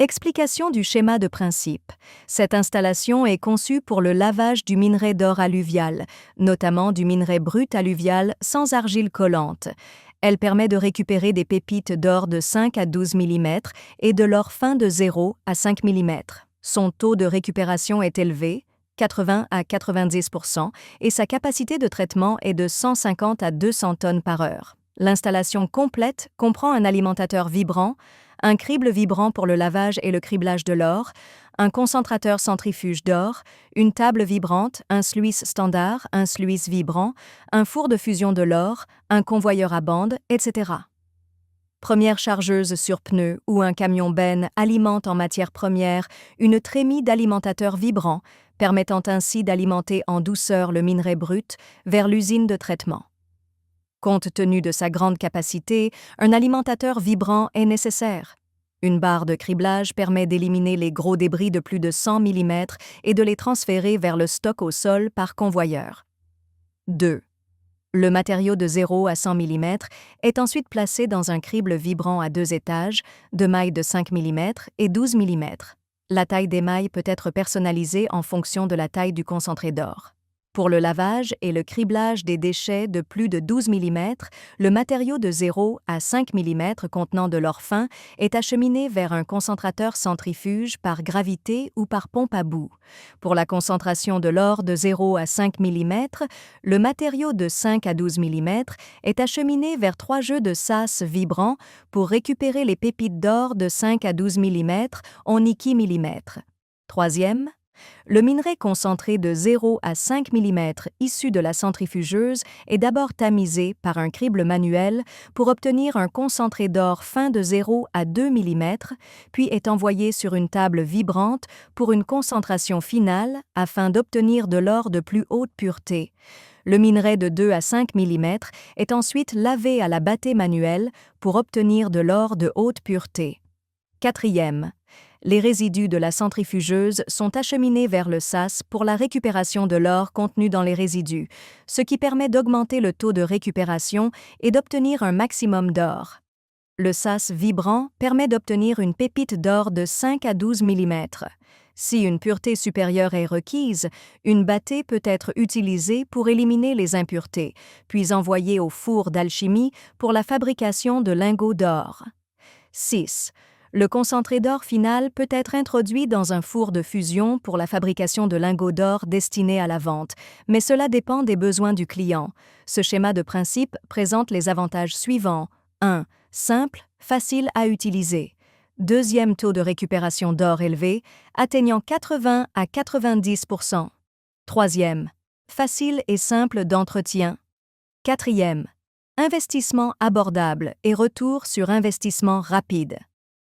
Explication du schéma de principe. Cette installation est conçue pour le lavage du minerai d'or alluvial, notamment du minerai brut alluvial sans argile collante. Elle permet de récupérer des pépites d'or de 5 à 12 mm et de l'or fin de 0 à 5 mm. Son taux de récupération est élevé, 80 à 90%, et sa capacité de traitement est de 150 à 200 tonnes par heure. L'installation complète comprend un alimentateur vibrant, un crible vibrant pour le lavage et le criblage de l'or, un concentrateur centrifuge d'or, une table vibrante, un sluice standard, un sluice vibrant, un four de fusion de l'or, un convoyeur à bande, etc. Première chargeuse sur pneu ou un camion benne alimente en matière première une trémie d'alimentateur vibrant, permettant ainsi d'alimenter en douceur le minerai brut vers l'usine de traitement. Compte tenu de sa grande capacité, un alimentateur vibrant est nécessaire. Une barre de criblage permet d'éliminer les gros débris de plus de 100 mm et de les transférer vers le stock au sol par convoyeur. 2. Le matériau de 0 à 100 mm est ensuite placé dans un crible vibrant à 2 étages, de mailles de 5 mm et 12 mm. La taille des mailles peut être personnalisée en fonction de la taille du concentré d'or. Pour le lavage et le criblage des déchets de plus de 12 mm, le matériau de 0 à 5 mm contenant de l'or fin est acheminé vers un concentrateur centrifuge par gravité ou par pompe à bout. Pour la concentration de l'or de 0 à 5 mm, le matériau de 5 à 12 mm est acheminé vers 3 jeux de sas vibrants pour récupérer les pépites d'or de 5 à 12 mm en Niki mm. Troisième, le minerai concentré de 0 à 5 mm issu de la centrifugeuse est d'abord tamisé par un crible manuel pour obtenir un concentré d'or fin de 0 à 2 mm, puis est envoyé sur une table vibrante pour une concentration finale afin d'obtenir de l'or de plus haute pureté. Le minerai de 2 à 5 mm est ensuite lavé à la battée manuelle pour obtenir de l'or de haute pureté. Quatrième, les résidus de la centrifugeuse sont acheminés vers le sas pour la récupération de l'or contenu dans les résidus, ce qui permet d'augmenter le taux de récupération et d'obtenir un maximum d'or. Le sas vibrant permet d'obtenir une pépite d'or de 5 à 12 mm. Si une pureté supérieure est requise, une battée peut être utilisée pour éliminer les impuretés, puis envoyée au four d'alchimie pour la fabrication de lingots d'or. 6. Le concentré d'or final peut être introduit dans un four de fusion pour la fabrication de lingots d'or destinés à la vente, mais cela dépend des besoins du client. Ce schéma de principe présente les avantages suivants. 1. Simple, facile à utiliser. Deuxième, taux de récupération d'or élevé, atteignant 80 à 90%. Troisième, facile et simple d'entretien. Quatrième, investissement abordable et retour sur investissement rapide.